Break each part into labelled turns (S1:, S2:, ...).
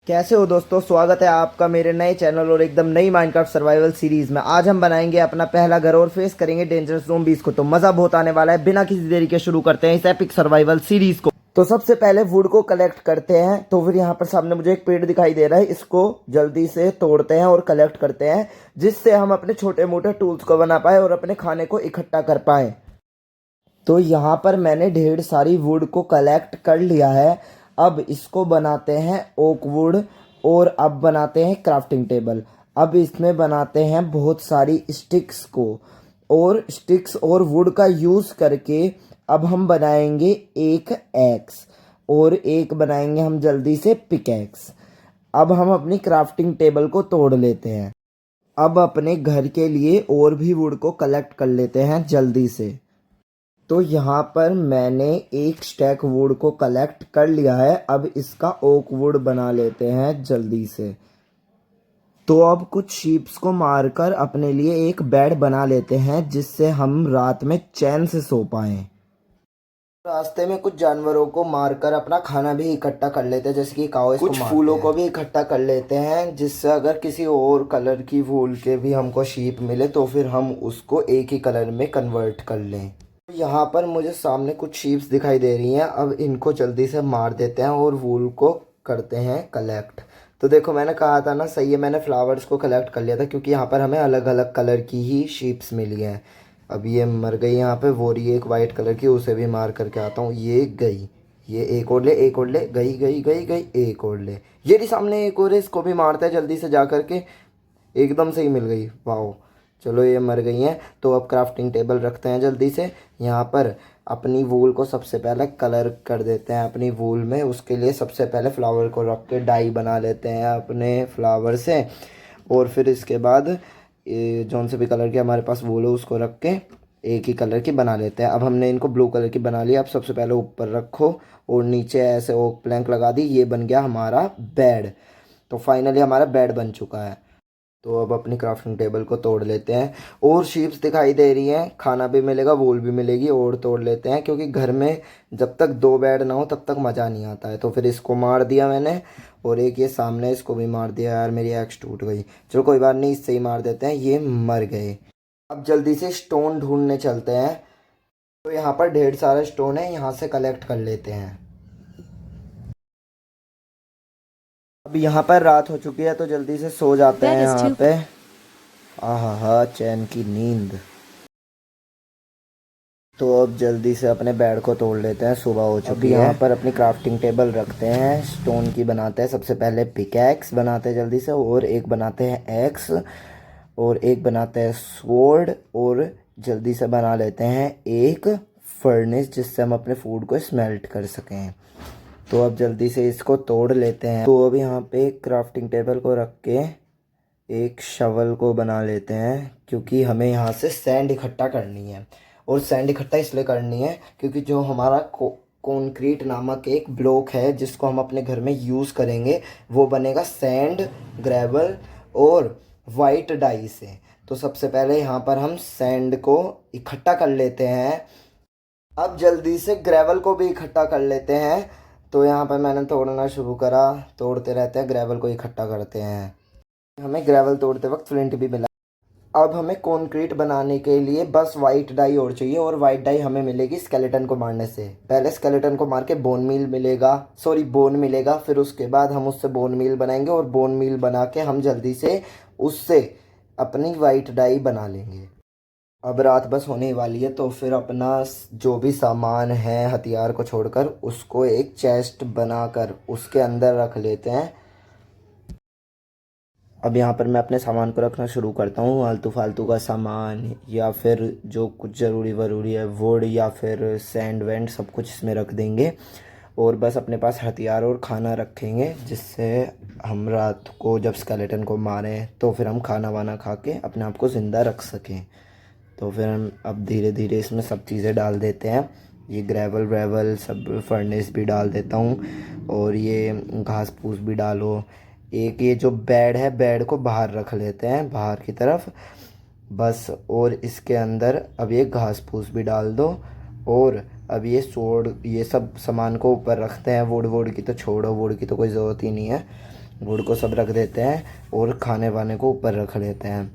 S1: कैसे हो दोस्तों। स्वागत है आपका मेरे नए चैनल और एकदम नई माइनक्राफ्ट सर्वाइवल सीरीज में। आज हम बनाएंगे अपना पहला घर और फेस करेंगे डेंजरस ज़ोंबीज को। तो मजा बहुत आने वाला है। बिना किसी देरी के शुरू करते हैं इस एपिक सर्वाइवल सीरीज को। तो सबसे पहले वुड को कलेक्ट करते हैं। तो फिर यहाँ पर सामने मुझे एक पेड़ दिखाई दे रहा है, इसको जल्दी से तोड़ते हैं और कलेक्ट करते हैं, जिससे हम अपने छोटे मोटे टूल्स को बना पाए और अपने खाने को इकट्ठा कर पाए। तो यहाँ पर मैंने ढेर सारी वुड को कलेक्ट कर लिया है। अब इसको बनाते हैं ओक वुड और अब बनाते हैं क्राफ्टिंग टेबल। अब इसमें बनाते हैं बहुत सारी स्टिक्स को, और स्टिक्स और वुड का यूज़ करके अब हम बनाएंगे एक एक्स और एक बनाएंगे हम जल्दी से पिकैक्स। अब हम अपनी क्राफ्टिंग टेबल को तोड़ लेते हैं। अब अपने घर के लिए और भी वुड को कलेक्ट कर लेते हैं जल्दी से। तो यहाँ पर मैंने एक स्टैक वुड को कलेक्ट कर लिया है। अब इसका ओक वुड बना लेते हैं जल्दी से। तो अब कुछ शीप्स को मारकर अपने लिए एक बेड बना लेते हैं, जिससे हम रात में चैन से सो पाएं। रास्ते में कुछ जानवरों को मारकर अपना खाना भी इकट्ठा कर लेते हैं, जैसे कि काऊ। कुछ फूलों को भी इकट्ठा कर लेते हैं, जिससे अगर किसी और कलर की फूल के भी हमको शीप मिले तो फिर हम उसको एक ही कलर में कन्वर्ट कर लें। यहाँ पर मुझे सामने कुछ शीप्स दिखाई दे रही हैं। अब इनको जल्दी से मार देते हैं और वूल को करते हैं कलेक्ट। तो देखो, मैंने कहा था ना, सही है, मैंने फ्लावर्स को कलेक्ट कर लिया था, क्योंकि यहाँ पर हमें अलग अलग कलर की ही शीप्स मिली हैं। अब ये मर गई यहाँ पे, वो रही एक वाइट कलर की, उसे भी मार करके आता हूँ। ये गई, ये एक और ले, एक और ले, गई गई गई गई, एक और ले। ये रही सामने एक और है, इसको भी मारते हैं जल्दी से जा करके। एकदम से ही मिल गई, वाह। चलो, ये मर गई हैं। तो अब क्राफ्टिंग टेबल रखते हैं जल्दी से। यहाँ पर अपनी वूल को सबसे पहले कलर कर देते हैं अपनी वूल में। उसके लिए सबसे पहले फ्लावर को रख के डाई बना लेते हैं अपने फ्लावर से, और फिर इसके बाद जौन से भी कलर की हमारे पास वूल है उसको रख के एक ही कलर की बना लेते हैं। अब हमने इनको ब्लू कलर की बना लिया। अब सबसे पहले ऊपर रखो और नीचे ऐसे ओक प्लैंक लगा दी। ये बन गया हमारा बेड। तो फाइनली हमारा बेड बन चुका है। तो अब अपनी क्राफ्टिंग टेबल को तोड़ लेते हैं। और शीप्स दिखाई दे रही हैं, खाना भी मिलेगा, वूल भी मिलेगी। और तोड़ लेते हैं, क्योंकि घर में जब तक दो बेड ना हो तब तक मज़ा नहीं आता है। तो फिर इसको मार दिया मैंने, और एक ये सामने इसको भी मार दिया। यार, मेरी एक्स टूट गई। चलो कोई बात नहीं, इससे ही मार देते हैं, ये मर गए। अब जल्दी से स्टोन ढूंढने चलते हैं। तो यहाँ पर ढेर सारे स्टोन है, यहाँ से कलेक्ट कर लेते हैं। अब यहाँ पर रात हो चुकी है, तो जल्दी से सो जाते हैं यहाँ पे। आहा हा, चैन की नींद। तो अब जल्दी से अपने बेड को तोड़ लेते हैं, सुबह हो चुकी है। यहाँ पर अपनी क्राफ्टिंग टेबल रखते हैं, स्टोन की बनाते हैं। सबसे पहले पिकैक्स बनाते हैं जल्दी से, और एक बनाते हैं एक्स, और एक बनाते हैं स्वॉर्ड, और जल्दी से बना लेते हैं एक फर्नेस, जिससे हम अपने फूड को स्मेल्ट कर सकें। तो अब जल्दी से इसको तोड़ लेते हैं। तो अब यहाँ पे क्राफ्टिंग टेबल को रख के एक शवल को बना लेते हैं, क्योंकि हमें यहाँ से सैंड इकट्ठा करनी है। और सैंड इकट्ठा इसलिए करनी है क्योंकि जो हमारा कॉन्क्रीट नामक एक ब्लॉक है, जिसको हम अपने घर में यूज़ करेंगे, वो बनेगा सैंड, ग्रेवल और वाइट डाई से। तो सबसे पहले यहाँ पर हम सैंड को इकट्ठा कर लेते हैं। अब जल्दी से ग्रेवल को भी इकट्ठा कर लेते हैं। तो यहाँ पर मैंने तोड़ना शुरू करा, तोड़ते रहते हैं, ग्रेवल को इकट्ठा करते हैं। हमें ग्रेवल तोड़ते वक्त फ्लिंट भी मिला। अब हमें कंक्रीट बनाने के लिए बस वाइट डाई और चाहिए, और वाइट डाई हमें मिलेगी स्केलेटन को मारने से। पहले स्केलेटन को मार के बोन मील मिलेगा, बोन मिलेगा। फिर उसके बाद हम उससे बोन मील बनाएंगे, और बोन मील बना के हम जल्दी से उससे अपनी वाइट डाई बना लेंगे। अब रात बस होने वाली है, तो फिर अपना जो भी सामान है हथियार को छोड़कर उसको एक चेस्ट बनाकर उसके अंदर रख लेते हैं। अब यहाँ पर मैं अपने सामान को रखना शुरू करता हूँ। आलतू फालतू का सामान, या फिर जो कुछ ज़रूरी वरूरी है, वुड या फिर सैंड वैंड, सब कुछ इसमें रख देंगे। और बस अपने पास हथियार और खाना रखेंगे, जिससे हम रात को जब स्केलेटन को मारें तो फिर हम खाना वाना खा के अपने आप को ज़िंदा रख सकें। तो फिर हम अब धीरे धीरे इसमें सब चीज़ें डाल देते हैं। ये ग्रेवल व्रेवल सब, फर्नेस भी डाल देता हूँ, और ये घास फूस भी डालो। एक ये जो बेड है, बेड को बाहर रख लेते हैं, बाहर की तरफ बस। और इसके अंदर अब ये घास फूस भी डाल दो। और अब ये सोड, ये सब सामान को ऊपर रखते हैं। वुड वुड की तो छोड़ो, वुड की तो कोई ज़रूरत ही नहीं है। गुड़ को सब रख देते हैं और खाने वाने को ऊपर रख लेते हैं।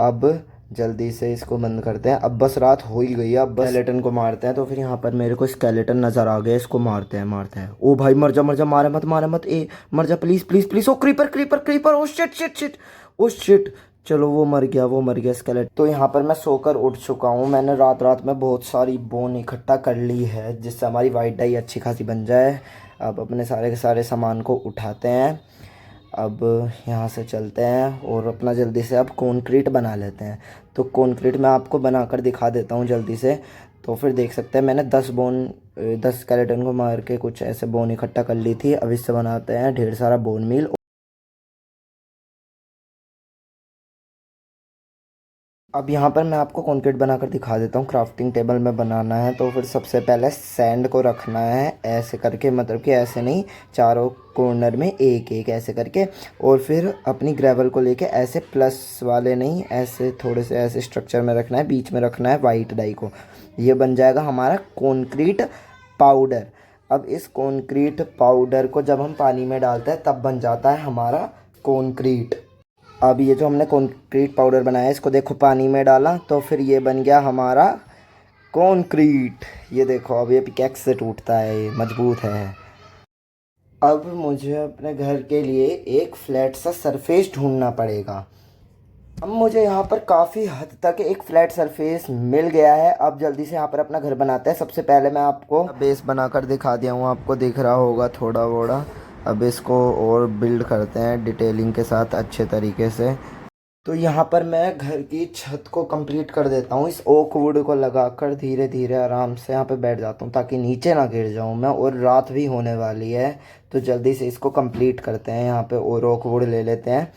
S1: अब जल्दी से इसको बंद करते हैं। अब बस रात हो ही गई है, अब बस स्केलेटन को मारते हैं। तो फिर यहाँ पर मेरे को स्केलेटन नज़र आ गया, इसको मारते हैं। ओ भाई मर जा मर जा, मारे मत ए, मर जा प्लीज़ प्लीज़ प्लीज़। ओ क्रीपर क्रीपर क्रीपर, ओ शिट शिट शिट, ओ शिट। चलो वो मर गया स्केलेटन। तो यहाँ पर मैं सोकर उठ चुका हूँ। मैंने रात में बहुत सारी बोन इकट्ठा कर ली है जिससे हमारी वाइट डाई अच्छी खासी बन जाए। अब अपने सारे के सारे सामान को उठाते हैं। अब यहाँ से चलते हैं और अपना जल्दी से अब कंक्रीट बना लेते हैं। तो कंक्रीट मैं आपको बनाकर दिखा देता हूँ जल्दी से। तो फिर देख सकते हैं मैंने 10 स्केलेटन को मार के कुछ ऐसे बोन इकट्ठा कर ली थी। अब इससे बनाते हैं ढेर सारा बोन मील। अब यहाँ पर मैं आपको कंक्रीट बनाकर दिखा देता हूँ। क्राफ्टिंग टेबल में बनाना है तो फिर सबसे पहले सैंड को रखना है ऐसे करके, मतलब कि ऐसे नहीं, चारों कॉर्नर में एक एक ऐसे करके। और फिर अपनी ग्रेवल को लेके ऐसे प्लस वाले नहीं, ऐसे थोड़े से ऐसे स्ट्रक्चर में रखना है, बीच में रखना है वाइट डाई को। ये बन जाएगा हमारा कंक्रीट पाउडर। अब इस कंक्रीट पाउडर को जब हम पानी में डालते हैं तब बन जाता है हमारा कंक्रीट। अब ये जो हमने कंक्रीट पाउडर बनाया है इसको देखो पानी में डाला तो फिर ये बन गया हमारा कंक्रीट। ये देखो अब ये पिकैक्स से टूटता है, ये मजबूत है। अब मुझे अपने घर के लिए एक फ्लैट सा सरफेस ढूंढना पड़ेगा। अब मुझे यहाँ पर काफ़ी हद तक एक फ्लैट सरफेस मिल गया है। अब जल्दी से यहाँ पर अपना घर बनाते हैं। सबसे पहले मैं आपको बेस बनाकर दिखा दिया हूँ, आपको दिख रहा होगा थोड़ा बोड़ा। अब इसको और बिल्ड करते हैं डिटेलिंग के साथ अच्छे तरीके से। तो यहाँ पर मैं घर की छत को कंप्लीट कर देता हूँ। इस ओक वुड को लगाकर धीरे धीरे आराम से यहाँ पे बैठ जाता हूँ ताकि नीचे ना गिर जाऊँ मैं। और रात भी होने वाली है तो जल्दी से इसको कंप्लीट करते हैं। यहाँ पे और ओक वुड ले लेते हैं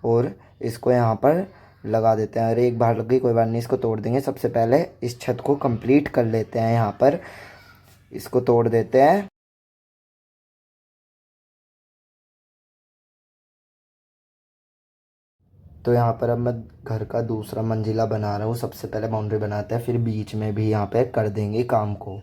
S1: और इसको यहाँ पर लगा देते हैं। अरे एक बार लग गई, कोई बात नहीं, इसको तोड़ देंगे। सबसे पहले इस छत को कंप्लीट कर लेते हैं। यहाँ पर इसको तोड़ देते हैं। तो यहाँ पर अब मैं घर का दूसरा मंजिला बना रहा हूँ। सबसे पहले बाउंड्री बनाते हैं, फिर बीच में भी यहाँ पे कर देंगे काम को।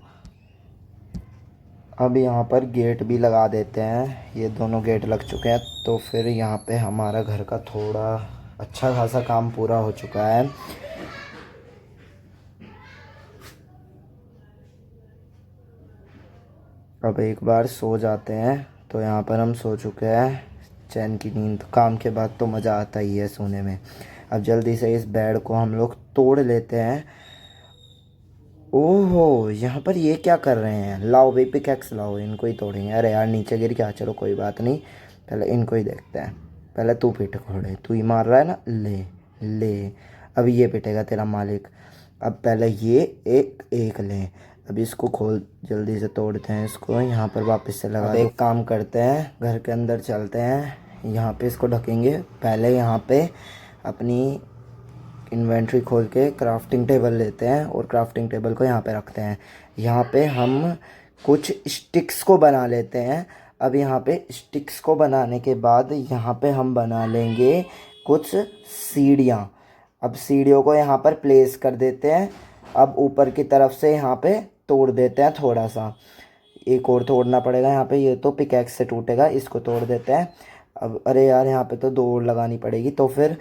S1: अब यहाँ पर गेट भी लगा देते हैं। ये दोनों गेट लग चुके हैं तो फिर यहाँ पे हमारा घर का थोड़ा अच्छा खासा काम पूरा हो चुका है। अब एक बार सो जाते हैं। तो यहाँ पर हम सो चुके हैं। चैन की नींद, काम के बाद तो मज़ा आता ही है सोने में। अब जल्दी से इस बेड को हम लोग तोड़ लेते हैं। ओहो, यहाँ पर ये क्या कर रहे हैं? लाओ भाई पिकैक्स लाओ, इनको ही तोड़ेंगे। अरे यार नीचे गिर गया, चलो कोई बात नहीं, पहले इनको ही देखते हैं। पहले तू पीट खोड़े, तू ही मार रहा है ना, ले ले। अब ये पिटेगा तेरा मालिक। अब पहले ये एक एक ले। अब इसको खोल, जल्दी से तोड़ते हैं इसको, यहाँ पर वापस से लगा। एक काम करते हैं, घर के अंदर चलते हैं, यहाँ पे इसको ढकेंगे। पहले यहाँ पे अपनी इन्वेंट्री खोल के क्राफ्टिंग टेबल लेते हैं और क्राफ्टिंग टेबल को यहाँ पे रखते हैं। यहाँ पे हम कुछ स्टिक्स को बना लेते हैं। अब यहाँ पे स्टिक्स को बनाने के बाद यहाँ पे हम बना लेंगे कुछ सीढ़ियाँ। अब सीढ़ियों को यहाँ पर प्लेस कर देते हैं। अब ऊपर की तरफ से यहाँ पे तोड़ देते हैं थोड़ा सा। एक और तोड़ना पड़ेगा यहाँ पे, ये तो पिकैक्स से टूटेगा, इसको तोड़ देते हैं। अब अरे यार यहाँ पे तो 2 और लगानी पड़ेगी। तो फिर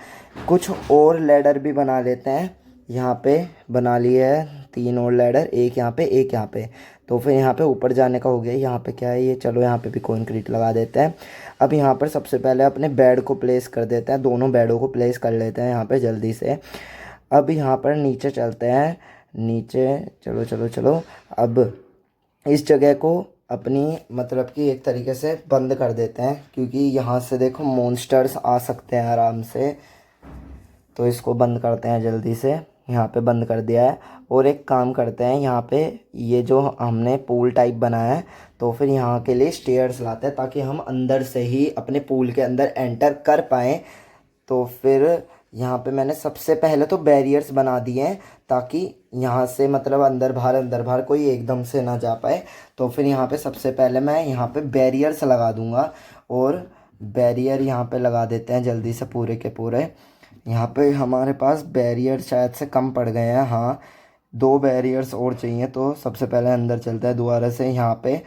S1: कुछ और लैडर भी बना लेते हैं। यहाँ पे बना लिए है 3 और लैडर, एक यहाँ पे एक यहाँ पे। तो फिर यहाँ पे ऊपर जाने का हो गया। यहाँ पे क्या है ये, चलो यहाँ पे भी कंक्रीट लगा देते हैं। अब यहाँ पर सबसे पहले अपने बेड को प्लेस कर देते हैं, दोनों बेडों को प्लेस कर लेते हैं यहाँ पे जल्दी से। अब यहाँ पर नीचे चलते हैं, नीचे चलो चलो चलो। अब इस जगह को अपनी मतलब कि एक तरीके से बंद कर देते हैं क्योंकि यहाँ से देखो मॉन्स्टर्स आ सकते हैं आराम से। तो इसको बंद करते हैं जल्दी से, यहाँ पे बंद कर दिया है। और एक काम करते हैं, यहाँ पे ये जो हमने पूल टाइप बनाया है तो फिर यहाँ के लिए स्टेयर्स लाते हैं ताकि हम अंदर से ही अपने पूल के अंदर एंटर कर पाएँ। तो फिर यहाँ पे मैंने सबसे पहले तो बैरियर्स बना दिए हैं ताकि यहाँ से मतलब अंदर बाहर कोई एकदम से ना जा पाए। तो फिर यहाँ पे सबसे पहले मैं यहाँ पे बैरियर्स लगा दूँगा और बैरियर यहाँ पे लगा देते हैं जल्दी से पूरे के पूरे। यहाँ पे हमारे पास बैरियर शायद से कम पड़ गए हैं, हाँ 2 बैरियर्स और चाहिए। तो सबसे पहले अंदर चलता है दोबारा से, यहाँ पे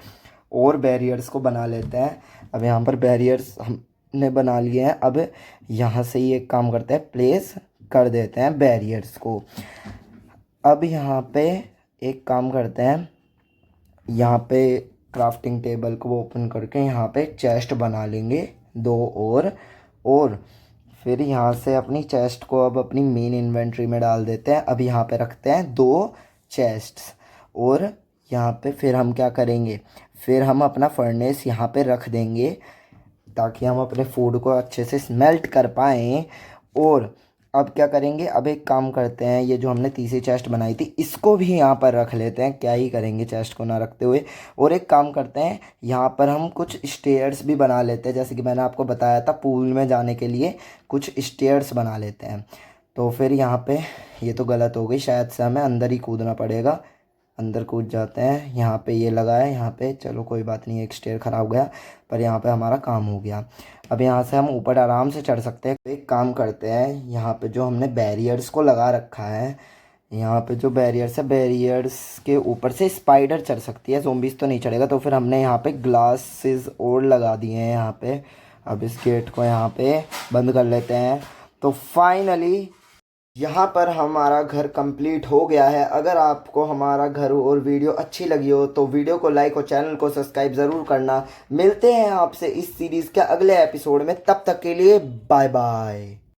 S1: और बैरियर्स को बना लेते हैं। अब यहाँ पर बैरियर्स हम ने बना लिए हैं। अब यहाँ से ही एक काम करते हैं, प्लेस कर देते हैं बैरियर्स को। अब यहाँ पे एक काम करते हैं, यहाँ पे क्राफ्टिंग टेबल को ओपन करके यहाँ पे चेस्ट बना लेंगे दो और फिर यहाँ से अपनी चेस्ट को अब अपनी मेन इन्वेंट्री में डाल देते हैं। अब यहाँ पे रखते हैं दो चेस्ट्स और यहाँ पे फिर हम क्या करेंगे, फिर हम अपना फर्नेस यहाँ पे रख देंगे ताकि हम अपने फूड को अच्छे से स्मेल्ट कर पाएँ। और अब क्या करेंगे, अब एक काम करते हैं, ये जो हमने तीसरी चेस्ट बनाई थी इसको भी यहाँ पर रख लेते हैं, क्या ही करेंगे चेस्ट को ना रखते हुए। और एक काम करते हैं, यहाँ पर हम कुछ स्टेयर्स भी बना लेते हैं, जैसे कि मैंने आपको बताया था पूल में जाने के लिए कुछ स्टेयर्स बना लेते हैं। तो फिर यहाँ पे ये तो गलत हो गई, शायद से हमें अंदर ही कूदना पड़ेगा। अंदर कूद जाते हैं, यहाँ पे ये लगा है यहाँ पे, चलो कोई बात नहीं, एक स्टेयर ख़राब हो गया पर यहाँ पे हमारा काम हो गया। अब यहाँ से हम ऊपर आराम से चढ़ सकते हैं। तो एक काम करते हैं, यहाँ पे जो हमने बैरियर्स को लगा रखा है, यहाँ पे जो बैरियर्स है बैरियर्स के ऊपर से स्पाइडर चढ़ सकती है, ज़ोंबीज़ तो नहीं चढ़ेगा। तो फिर हमने यहाँ पे ग्लासेस और लगा दिए हैं यहाँ पे। अब इस गेट को यहाँ पे बंद कर लेते हैं। तो फाइनली यहाँ पर हमारा घर कंप्लीट हो गया है। अगर आपको हमारा घर और वीडियो अच्छी लगी हो तो वीडियो को लाइक और चैनल को सब्सक्राइब ज़रूर करना। मिलते हैं आपसे इस सीरीज़ के अगले एपिसोड में, तब तक के लिए बाय बाय।